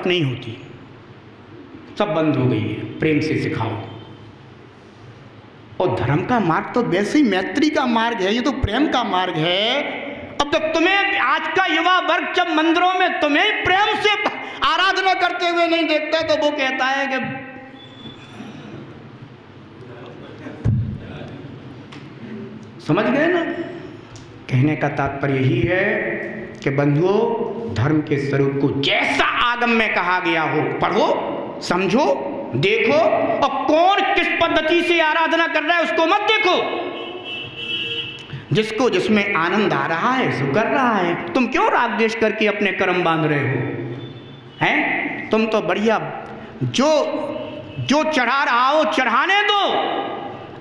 शपथ नहीं होती, सब बंद हो गई है। प्रेम से सिखाओ। और धर्म का मार्ग तो वैसे ही मैत्री का मार्ग है, ये तो प्रेम का मार्ग है। अब जब तुम्हें आज का युवा वर्ग जब मंदिरों में तुम्हें प्रेम से आराधना करते हुए नहीं देखता तो वो कहता है कि समझ गए ना। कहने का तात्पर्य यही है कि बंधुओं, धर्म के स्वरूप को जैसा आगम में कहा गया हो पढ़ो, समझो, देखो, और कौन किस पद्धति से आराधना कर रहा है उसको मत देखो। जिसको जिसमें आनंद आ रहा है सो कर रहा है। तुम क्यों राग द्वेष करके अपने कर्म बांध रहे हो? हैं? तुम तो बढ़िया जो चढ़ा रहा हो चढ़ाने दो।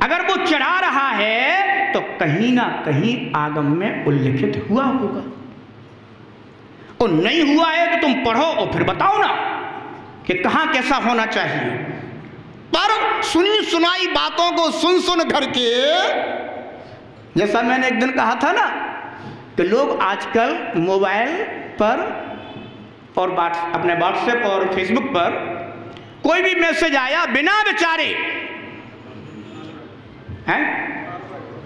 अगर वो चढ़ा रहा है तो कहीं ना कहीं आगम में उल्लिखित हुआ होगा, और नहीं हुआ है तो तुम पढ़ो और फिर बताओ ना कि कहाँ कैसा होना चाहिए। पर सुनी सुनाई बातों को सुन सुन करके, जैसा मैंने एक दिन कहा था ना कि लोग आजकल मोबाइल पर और अपने व्हाट्सएप और फेसबुक पर कोई भी मैसेज आया बिना विचारे हैं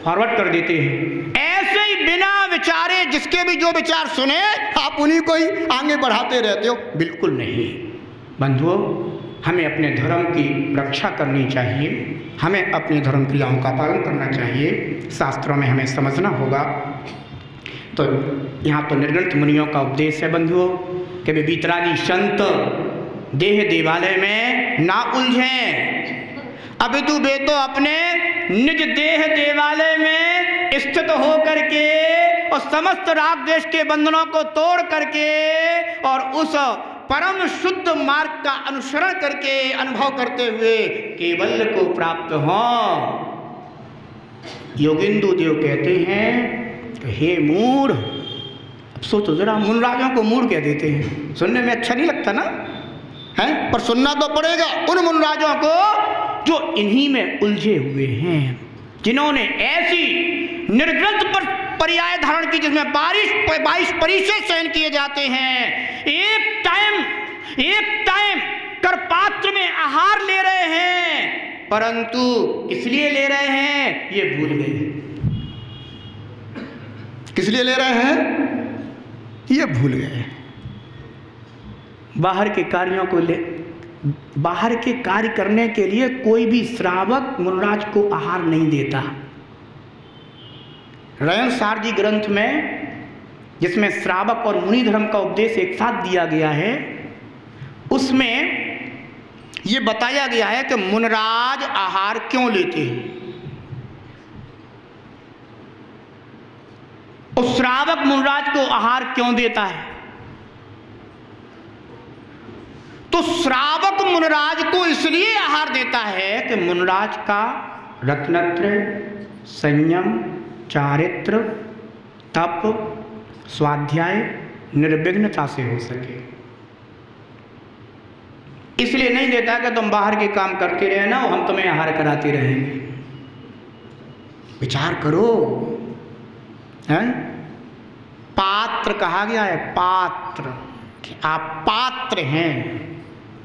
फॉरवर्ड कर देते हैं। ऐसे ही बिना विचारे जिसके भी जो विचार सुने आप उन्हीं को ही आगे बढ़ाते रहते हो। बिल्कुल नहीं बंधुओं, हमें अपने धर्म की रक्षा करनी चाहिए, हमें अपने धर्म क्रियाओं का पालन करना चाहिए। शास्त्रों में हमें समझना होगा। तो यहाँ तो निर्ग्रंथ मुनियों का उपदेश है बंधुओं कि वे वीतरागी संत देह देवालय में ना उलझें। अपितु वे तो अपने निज देह देवालय में स्थित हो करके और समस्त राग द्वेष के बंधनों को तोड़ करके और उस परम शुद्ध मार्ग का अनुसरण करके अनुभव करते हुए केवल को प्राप्त हों। योगिंदु देव कहते हैं हे मूढ़, अब सोचो जरा, मुनराजों को मूढ़ कह देते हैं, सुनने में अच्छा नहीं लगता ना है, पर सुनना तो पड़ेगा उन मुनराजों को जो इन्हीं में उलझे हुए हैं, जिन्होंने ऐसी निर्ग्रंथ पर पर्याय धारण की जिसमें 22 परिचय चयन किए जाते हैं। एक टाइम कर पात्र में आहार ले रहे हैं, परंतु इसलिए ले रहे हैं ये भूल गए। किस लिए ले रहे हैं ये भूल गए। बाहर के कार्य करने के लिए कोई भी श्रावक मुनराज को आहार नहीं देता। रयन सार जी ग्रंथ में जिसमें श्रावक और मुनि धर्म का उपदेश एक साथ दिया गया है, उसमें यह बताया गया है कि मुनराज आहार क्यों लेते हैं और श्रावक मुनराज को आहार क्यों देता है। तो श्रावक मुनराज को इसलिए आहार देता है कि मुनराज का रत्नत्रय, संयम, चारित्र, तप, स्वाध्याय निर्विघ्नता से हो सके। इसलिए नहीं देता कि तुम बाहर के काम करते रहना और हम तुम्हें आहार कराते रहेंगे। विचार करो, हैं? पात्र कहा गया है, पात्र, आप पात्र हैं,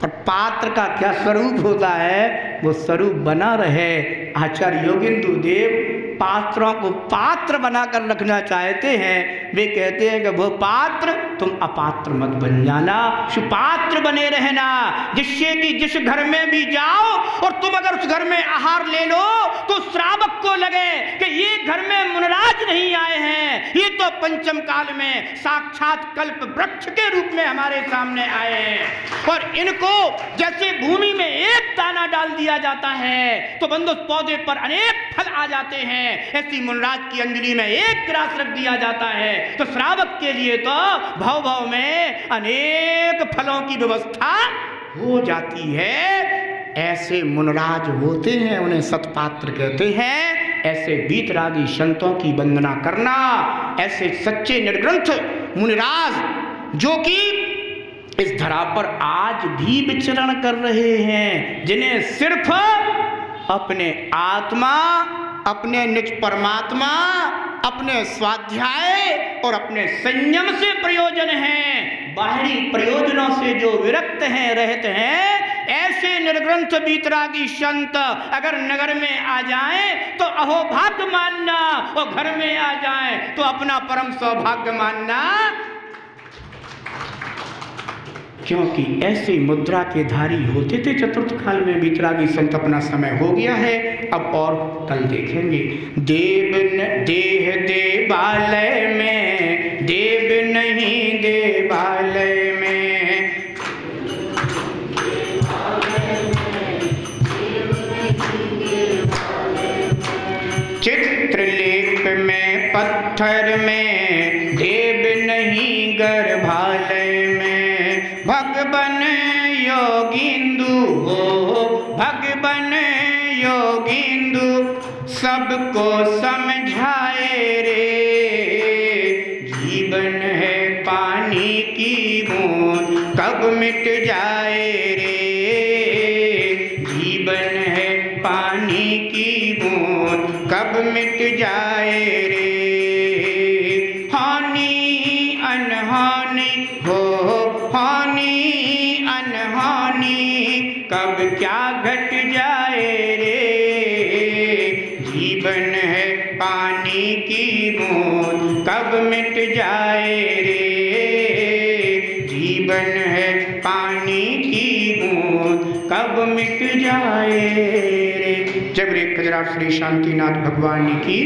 पर पात्र का क्या स्वरूप होता है, वो स्वरूप बना रहे। आचार्य योगिंदु देव पात्रों को पात्र बनाकर रखना चाहते हैं। वे कहते हैं कि वो पात्र तुम अपात्र मत बन जाना, सुपात्र बने रहना, जिससे कि जिस घर में भी जाओ और तुम अगर उस घर में आहार ले लो तो श्रावक को लगे कि ये घर में मुनराज नहीं आए हैं, ये तो पंचम काल में साक्षात कल्प वृक्ष के रूप में हमारे सामने आए हैं। और इनको जैसे भूमि में एक दाना डाल दिया जाता है तो बंदो पौधे पर अनेक फल आ जाते हैं, ऐसी मुनराज की अंजलि में एक ग्रास रख दिया जाता है तो श्रावक के लिए तो भव भव में अनेक फलों की व्यवस्था हो जाती है। ऐसे मुनराज होते हैं, उन्हें सतपात्र कहते हैं। ऐसे वीतरागी संतों की वंदना करना, ऐसे सच्चे निर्ग्रंथ मुनिराज जो कि इस धरा पर आज भी विचरण कर रहे हैं, जिन्हें सिर्फ अपने आत्मा, अपने निज परमात्मा, अपने स्वाध्याय और अपने संयम से प्रयोजन है, बाहरी प्रयोजनों से जो विरक्त हैं, रहते हैं, ऐसे निर्ग्रंथ वीतरागी संत अगर नगर में आ जाएं तो अहोभाग्य मानना, और घर में आ जाएं तो अपना परम सौभाग्य मानना, क्योंकि ऐसे मुद्रा के धारी होते थे चतुर्थ काल में वीतरागी संत। अपना समय हो गया है, अब और कल देखेंगे। देह देवालय में, देव नहीं देवालय में, चित्रलेप में पत्थर में, देव नहीं गर्भालय में, भगवन योगिंदु हो, भगवन योगिंदु सबको समझाए रे, जीवन है पानी की बूंद कब मिट जाए रे, जीवन है पानी की बूंद कब मिट जाए रे, हानि अनहानि हो, हानि अनहानि कब क्या घट जाए रे, जीवन है पानी की बूंद कब मिट जाए रे, जीवन है पानी की बूंद कब मिट जाए रे। जब रे कजरा श्री शांतिनाथ भगवान की।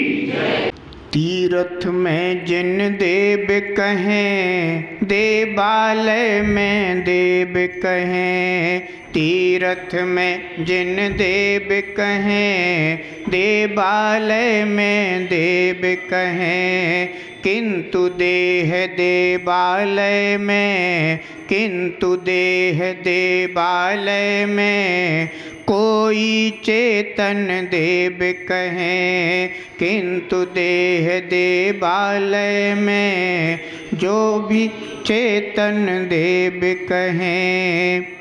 तीर्थ में जिन देव कहें, देवालय में देव कहें, तीर्थ में जिन देव कहें, देवालय में देव कहें, किंतु देह देवालय में, किंतु देह देवालय में कोई चेतन देव कहें, किंतु देह देवालय में जो भी चेतन देव कहें,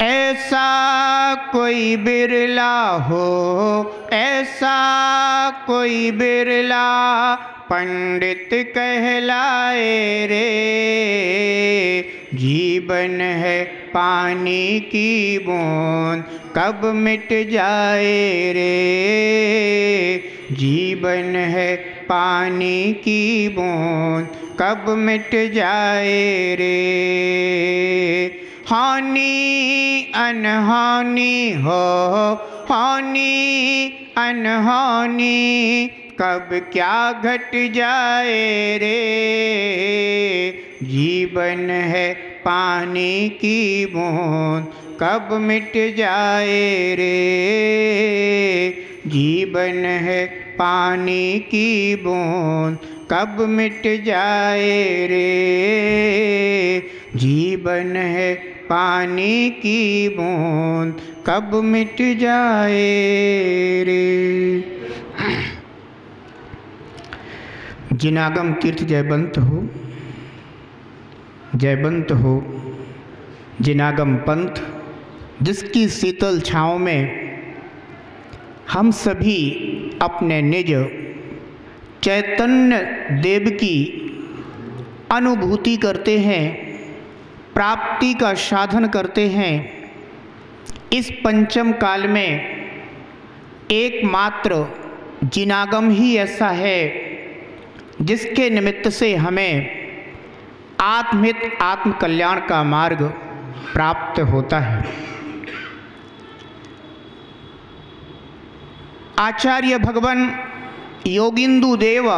ऐसा कोई बिरला हो, ऐसा कोई बिरला पंडित कहलाए रे, जीवन है पानी की बूंद कब मिट जाए रे, जीवन है पानी की बूंद कब मिट जाए रे, हानि अनहानि हो, हानि अनहानि कब क्या घट जाए रे, जीवन है पानी की बूंद कब मिट जाए रे, जीवन है पानी की बूंद कब मिट जाए रे, जीवन है पानी की बूंद कब मिट जाए रे। जिनागम तीर्थ जयवंत हो, जयवंत हो जिनागम पंथ, जिसकी शीतल छाँव में हम सभी अपने निज चैतन्य देव की अनुभूति करते हैं, प्राप्ति का साधन करते हैं। इस पंचम काल में एकमात्र जिनागम ही ऐसा है जिसके निमित्त से हमें आत्महित आत्म कल्याण का मार्ग प्राप्त होता है। आचार्य भगवान योगिंदु देव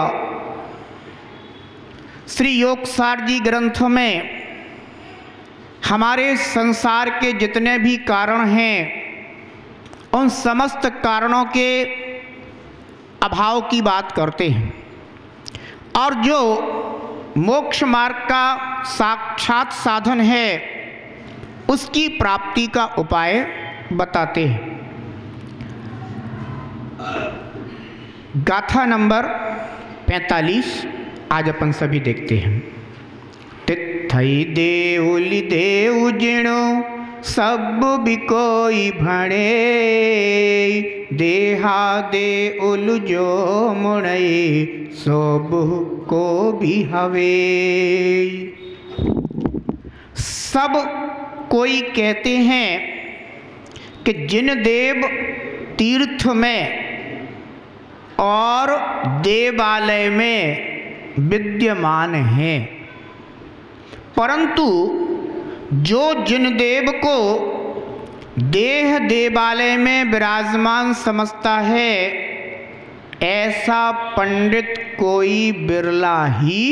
श्री योगसार जी ग्रंथ में हमारे संसार के जितने भी कारण हैं उन समस्त कारणों के अभाव की बात करते हैं और जो मोक्ष मार्ग का साक्षात साधन है उसकी प्राप्ति का उपाय बताते हैं। गाथा नंबर 45 आज अपन सभी देखते हैं। तिथई देउलि देउ जिणो सब भी कोई भणे, देहा दे उल जो मुड़ई सोब को भी हवे। सब कोई कहते हैं कि जिन देव तीर्थ में और देवालय में विद्यमान हैं, परंतु जो जिन देव को देह देवालय में विराजमान समझता है, ऐसा पंडित कोई बिरला ही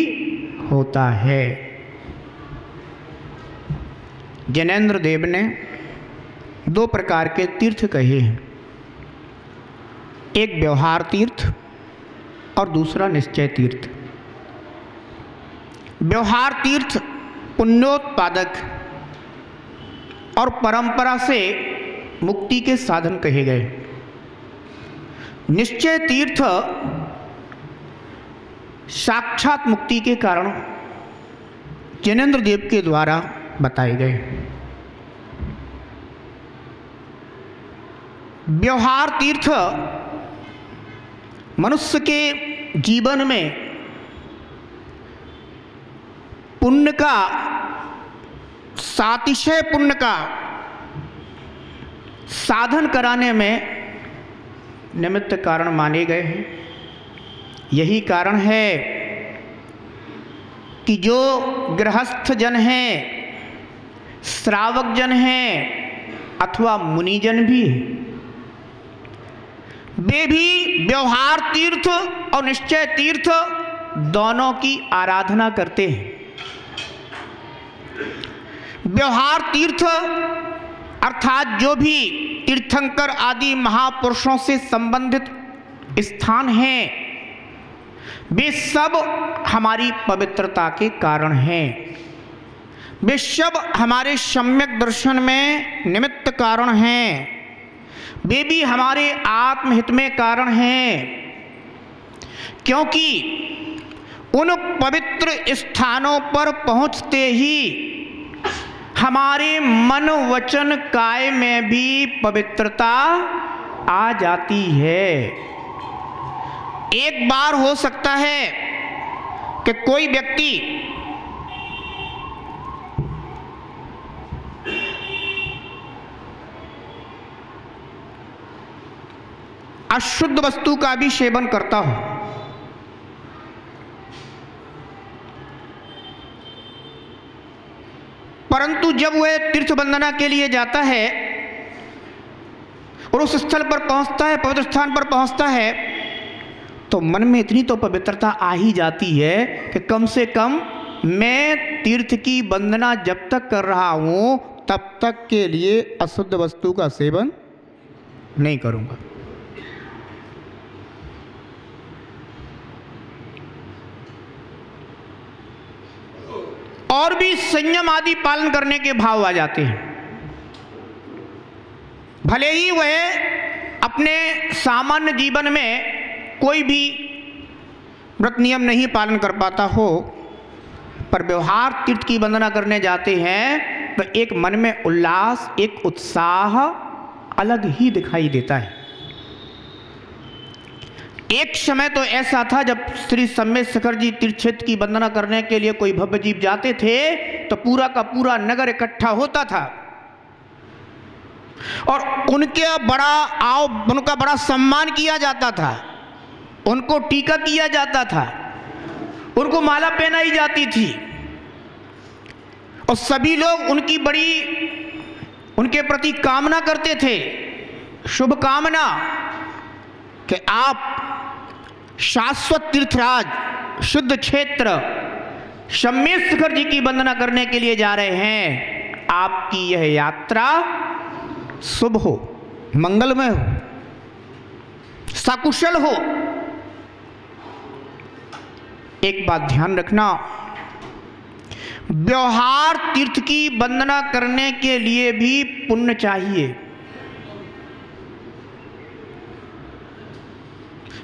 होता है। जैनेन्द्र देव ने दो प्रकार के तीर्थ कहे हैं, एक व्यवहार तीर्थ और दूसरा निश्चय तीर्थ। व्यवहार तीर्थ पुण्योत्पादक और परंपरा से मुक्ति के साधन कहे गए। निश्चय तीर्थ साक्षात मुक्ति के कारण जैनेन्द्र देव के द्वारा बताए गए। व्यवहार तीर्थ मनुष्य के जीवन में पुण्य का, सातिशय पुण्य का साधन कराने में निमित्त कारण माने गए हैं। यही कारण है कि जो गृहस्थ जन हैं, श्रावक जन हैं अथवा मुनिजन भी हैं, वे भी व्यवहार तीर्थ और निश्चय तीर्थ दोनों की आराधना करते हैं। व्यवहार तीर्थ अर्थात जो भी तीर्थंकर आदि महापुरुषों से संबंधित स्थान हैं, वे सब हमारी पवित्रता के कारण हैं। वे सब हमारे सम्यक दर्शन में निमित्त कारण हैं। वे भी हमारे आत्महित में कारण हैं, क्योंकि उन पवित्र स्थानों पर पहुंचते ही हमारे मन वचन काय में भी पवित्रता आ जाती है। एक बार हो सकता है कि कोई व्यक्ति अशुद्ध वस्तु का भी सेवन करता हो, परंतु जब वह तीर्थ वंदना के लिए जाता है और उस स्थल पर पहुंचता है, पवित्र स्थान पर पहुंचता है, तो मन में इतनी तो पवित्रता आ ही जाती है कि कम से कम मैं तीर्थ की वंदना जब तक कर रहा हूं तब तक के लिए अशुद्ध वस्तु का सेवन नहीं करूंगा। और भी संयम आदि पालन करने के भाव आ जाते हैं। भले ही वह अपने सामान्य जीवन में कोई भी व्रत नियम नहीं पालन कर पाता हो, पर व्यवहार तीर्थ की वंदना करने जाते हैं तो एक मन में उल्लास, एक उत्साह अलग ही दिखाई देता है। एक समय तो ऐसा था जब श्री सम्मेद शिखर जी तीर्थ क्षेत्र की वंदना करने के लिए कोई भव्य जीव जाते थे तो पूरा का पूरा नगर इकट्ठा होता था और उनका बड़ा सम्मान किया जाता था, उनको टीका किया जाता था, उनको माला पहनाई जाती थी और सभी लोग उनके प्रति कामना करते थे, शुभ कामना कि आप शाश्वत तीर्थराज शुद्ध क्षेत्र सम्मेद शिखर जी की वंदना करने के लिए जा रहे हैं। आपकी यह यात्रा शुभ हो, मंगलमय हो, सकुशल हो। एक बात ध्यान रखना, व्यवहार तीर्थ की वंदना करने के लिए भी पुण्य चाहिए।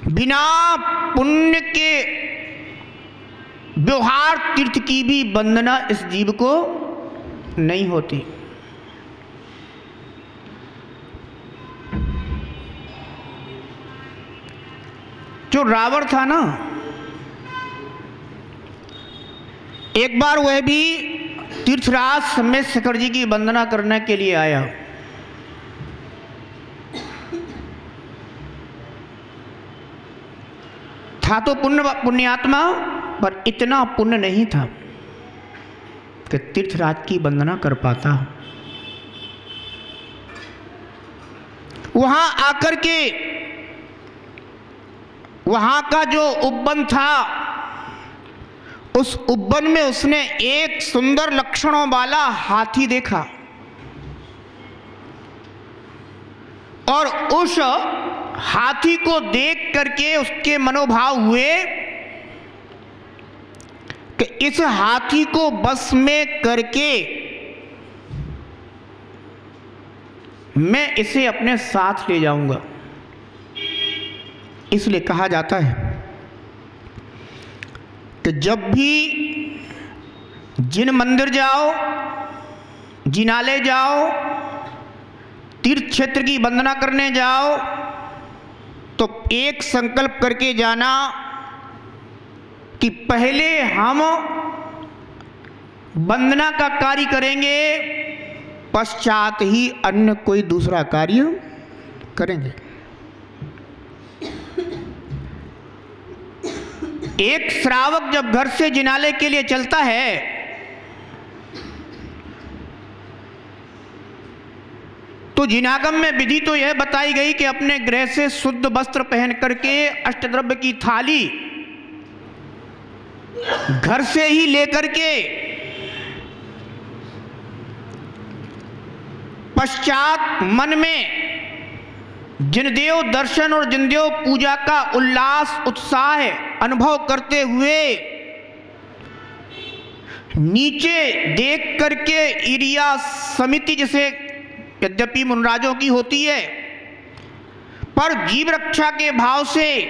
बिना पुण्य के व्यवहार तीर्थ की भी वंदना इस जीव को नहीं होती। जो रावण था ना, एक बार वह भी तीर्थराज समेत शंकर जी की वंदना करने के लिए आया। था तो पुण्यात्मा, पर इतना पुण्य नहीं था कि तीर्थराज की वंदना कर पाता। वहां आकर के वहां का जो उपवन था, उस उपवन में उसने एक सुंदर लक्षणों वाला हाथी देखा और उस हाथी को देख करके उसके मनोभाव हुए कि इस हाथी को बस में करके मैं इसे अपने साथ ले जाऊंगा। इसलिए कहा जाता है कि जब भी जिन मंदिर जाओ, जिनालय जाओ, तीर्थ क्षेत्र की वंदना करने जाओ, तो एक संकल्प करके जाना कि पहले हम वंदना का कार्य करेंगे, पश्चात ही अन्य कोई दूसरा कार्य करेंगे। एक श्रावक जब घर से जिनालय के लिए चलता है तो जिनागम में विधि तो यह बताई गई कि अपने गृह से शुद्ध वस्त्र पहन करके अष्टद्रव्य की थाली घर से ही लेकर के पश्चात मन में जिनदेव दर्शन और जिनदेव पूजा का उल्लास उत्साह अनुभव करते हुए नीचे देख करके ईरिया समिति जिसे यद्यपि मुनराजों की होती है, पर जीव रक्षा के भाव से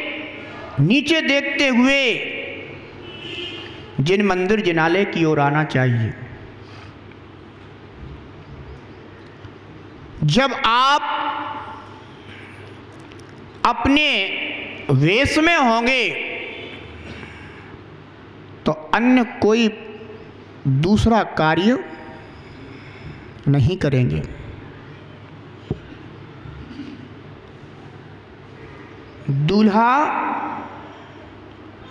नीचे देखते हुए जिन मंदिर जिनालय की ओर आना चाहिए। जब आप अपने वेश में होंगे तो अन्य कोई दूसरा कार्य नहीं करेंगे। दूल्हा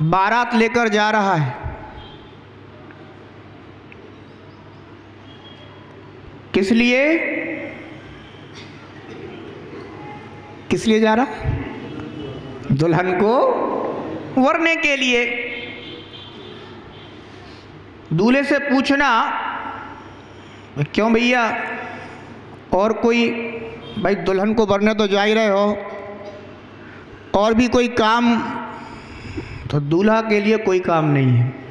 बारात लेकर जा रहा है, किस लिए जा रहा? दुल्हन को वरने के लिए। दूल्हे से पूछना क्यों भैया, और कोई, भाई दुल्हन को वरने तो जा ही रहे हो, और भी कोई काम? तो दूल्हा के लिए कोई काम नहीं है।